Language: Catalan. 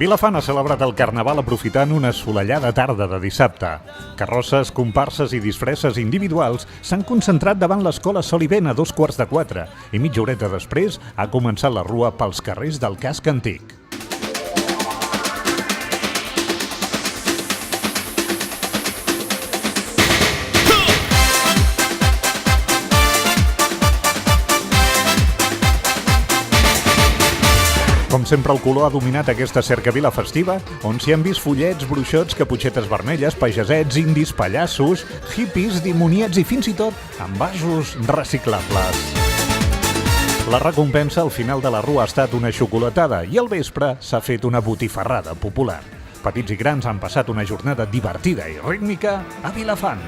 Vilafant ha celebrat el Carnaval aprofitant una assolellada tarda de dissabte. Carrosses, comparses i disfresses individuals s'han concentrat davant l'escola Solivent a 3:45 i mitja horeta després ha començat la rua pels carrers del casc antic. Com sempre, el color ha dominat aquesta cercavila festiva, on s'hi han vist follets, bruixots, caputxetes vermelles, pagesets, indis, pallassos, hippies, dimoniets i fins i tot envasos reciclables. La recompensa al final de la rua ha estat una xocolatada i al vespre s'ha fet una botifarrada popular. Petits i grans han passat una jornada divertida i rítmica a Vilafant.